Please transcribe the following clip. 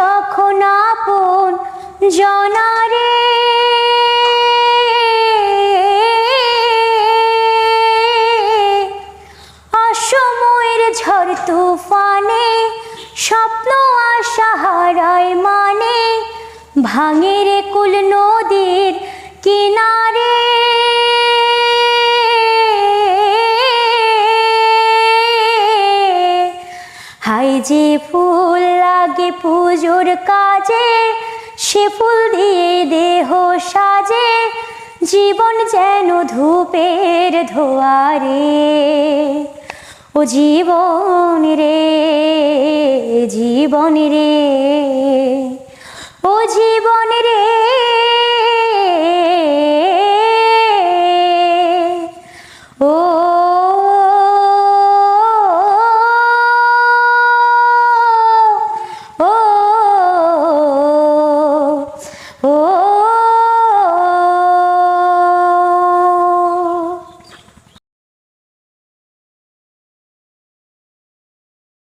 যখন আপন জনারে অসময়ের ঝড় তুফানে স্বপ্ন আশা হারায় মানে ভাঙে রে কুল নদীর কিনারে হাই যে ফুল লাগে পুজোর কাজে সে ফুল দিয়ে দেহ সাজে জীবন যেন ধূপের ধোয়ারে ও জীবন রে জীবন রে ও জীবন রে